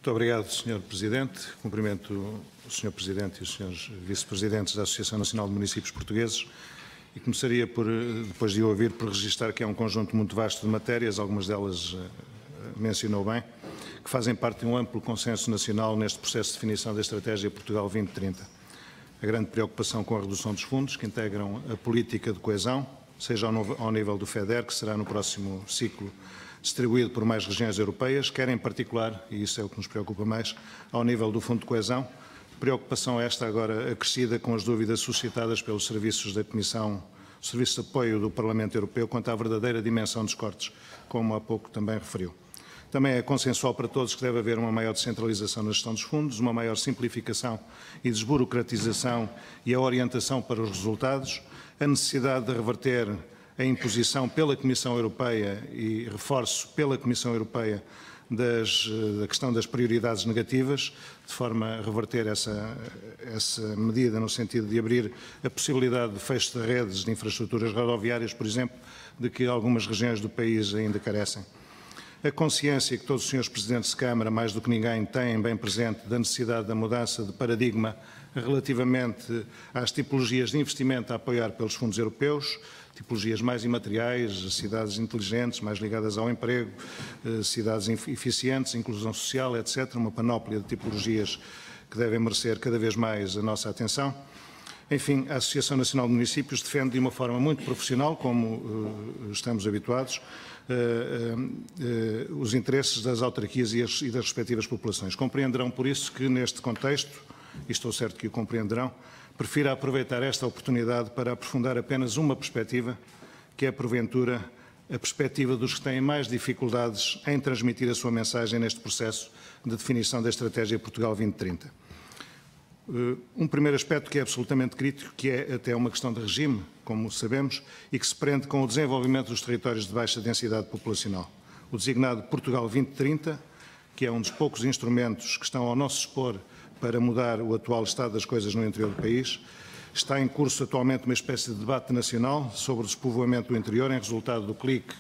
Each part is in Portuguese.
Muito obrigado, Sr. Presidente. Cumprimento o Sr. Presidente e os Srs. Vice-Presidentes da Associação Nacional de Municípios Portugueses e começaria por, depois de o ouvir, por registrar que é um conjunto muito vasto de matérias, algumas delas mencionou bem, que fazem parte de um amplo consenso nacional neste processo de definição da Estratégia Portugal 2030. A grande preocupação com a redução dos fundos que integram a política de coesão, seja ao nível do FEDER, que será no próximo ciclo distribuído por mais regiões europeias, quer em particular, e isso é o que nos preocupa mais, ao nível do Fundo de Coesão, preocupação esta agora acrescida com as dúvidas suscitadas pelos serviços da Comissão, Serviço de Apoio do Parlamento Europeu quanto à verdadeira dimensão dos cortes, como há pouco também referiu. Também é consensual para todos que deve haver uma maior descentralização na gestão dos fundos, uma maior simplificação e desburocratização e a orientação para os resultados, a necessidade de reverter a imposição pela Comissão Europeia e reforço pela Comissão Europeia da questão das prioridades negativas, de forma a reverter essa medida no sentido de abrir a possibilidade de fecho de redes de infraestruturas rodoviárias, por exemplo, de que algumas regiões do país ainda carecem. A consciência que todos os senhores Presidentes de Câmara, mais do que ninguém, têm bem presente da necessidade da mudança de paradigma relativamente às tipologias de investimento a apoiar pelos fundos europeus, tipologias mais imateriais, cidades inteligentes, mais ligadas ao emprego, cidades eficientes, inclusão social, etc. Uma panóplia de tipologias que devem merecer cada vez mais a nossa atenção. Enfim, a Associação Nacional de Municípios defende de uma forma muito profissional, como estamos habituados, os interesses das autarquias e das respectivas populações. Compreenderão, por isso, que neste contexto, e estou certo que o compreenderão, prefiro aproveitar esta oportunidade para aprofundar apenas uma perspectiva, que é, porventura, a perspectiva dos que têm mais dificuldades em transmitir a sua mensagem neste processo de definição da Estratégia Portugal 2030. Um primeiro aspecto que é absolutamente crítico, que é até uma questão de regime, como sabemos, e que se prende com o desenvolvimento dos territórios de baixa densidade populacional. O designado Portugal 2030, que é um dos poucos instrumentos que estão ao nosso dispor para mudar o atual estado das coisas no interior do país. Está em curso atualmente uma espécie de debate nacional sobre o despovoamento do interior em resultado do clique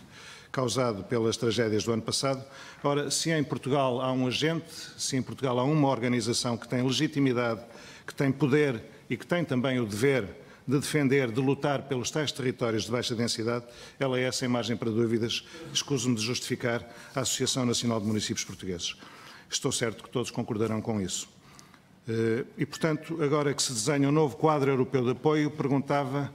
causado pelas tragédias do ano passado. Ora, se em Portugal há um agente, se em Portugal há uma organização que tem legitimidade, que tem poder e que tem também o dever de defender, de lutar pelos tais territórios de baixa densidade, ela é, sem margem para dúvidas, escuso-me de justificar, a Associação Nacional de Municípios Portugueses. Estou certo que todos concordarão com isso. E, portanto, agora que se desenha um novo quadro europeu de apoio, perguntava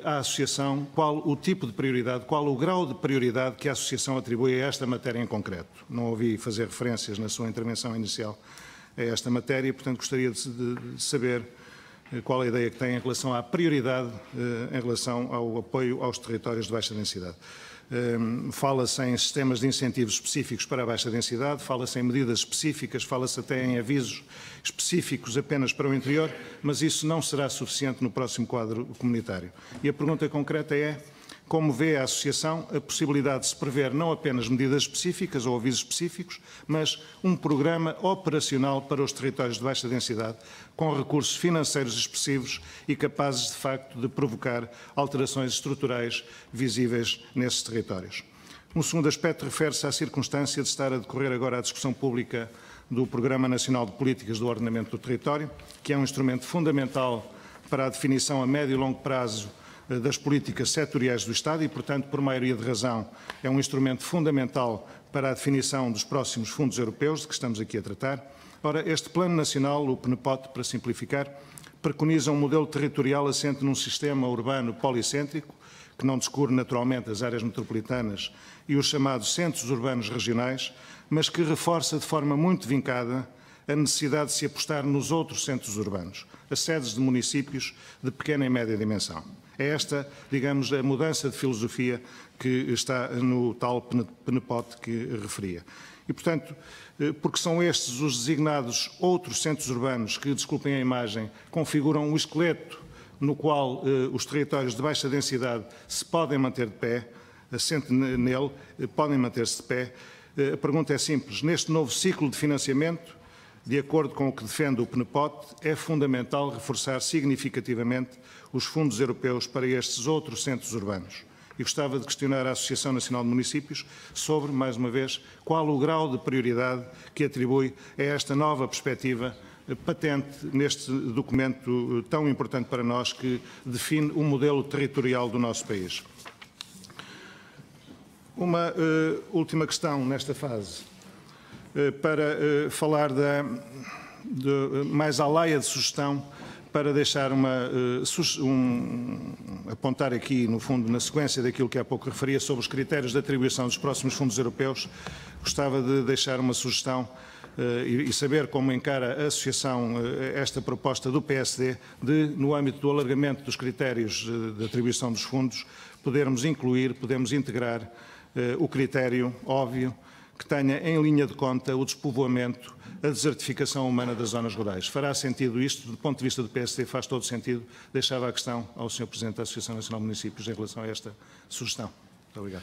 à Associação qual o tipo de prioridade, qual o grau de prioridade que a Associação atribui a esta matéria em concreto. Não ouvi fazer referências na sua intervenção inicial a esta matéria, portanto, gostaria de saber qual a ideia que tem em relação à prioridade em relação ao apoio aos territórios de baixa densidade. Fala-se em sistemas de incentivos específicos para a baixa densidade, fala-se em medidas específicas, fala-se até em avisos específicos apenas para o interior, mas isso não será suficiente no próximo quadro comunitário. E a pergunta concreta é: como vê a Associação a possibilidade de se prever não apenas medidas específicas ou avisos específicos, mas um programa operacional para os territórios de baixa densidade, com recursos financeiros expressivos e capazes, de facto, de provocar alterações estruturais visíveis nesses territórios? Um segundo aspecto refere-se à circunstância de estar a decorrer agora a discussão pública do Programa Nacional de Políticas do Ordenamento do Território, que é um instrumento fundamental para a definição a médio e longo prazo das políticas setoriais do Estado e, portanto, por maioria de razão, é um instrumento fundamental para a definição dos próximos fundos europeus, de que estamos aqui a tratar. Ora, este Plano Nacional, o PNPOT, para simplificar, preconiza um modelo territorial assente num sistema urbano policêntrico, que não descure naturalmente as áreas metropolitanas e os chamados centros urbanos regionais, mas que reforça de forma muito vincada a necessidade de se apostar nos outros centros urbanos, as sedes de municípios de pequena e média dimensão. É esta, digamos, a mudança de filosofia que está no tal PNPOT que referia. E, portanto, porque são estes os designados outros centros urbanos que, desculpem a imagem, configuram o esqueleto no qual os territórios de baixa densidade se podem manter de pé, assente nele, podem manter-se de pé. A pergunta é simples: neste novo ciclo de financiamento, de acordo com o que defende o PNPOT, é fundamental reforçar significativamente os fundos europeus para estes outros centros urbanos. e gostava de questionar a Associação Nacional de Municípios sobre, mais uma vez, qual o grau de prioridade que atribui a esta nova perspectiva patente neste documento tão importante para nós que define o modelo territorial do nosso país. Uma última questão nesta fase, para falar mais à laia de sugestão, para deixar apontar aqui, no fundo, na sequência daquilo que há pouco referia sobre os critérios de atribuição dos próximos fundos europeus, gostava de deixar uma sugestão e saber como encara a Associação esta proposta do PSD de, no âmbito do alargamento dos critérios de atribuição dos fundos, podemos integrar o critério óbvio que tenha em linha de conta o despovoamento, a desertificação humana das zonas rurais. Fará sentido isto? Do ponto de vista do PSD faz todo sentido. Deixava a questão ao Sr. Presidente da Associação Nacional de Municípios em relação a esta sugestão. Muito obrigado.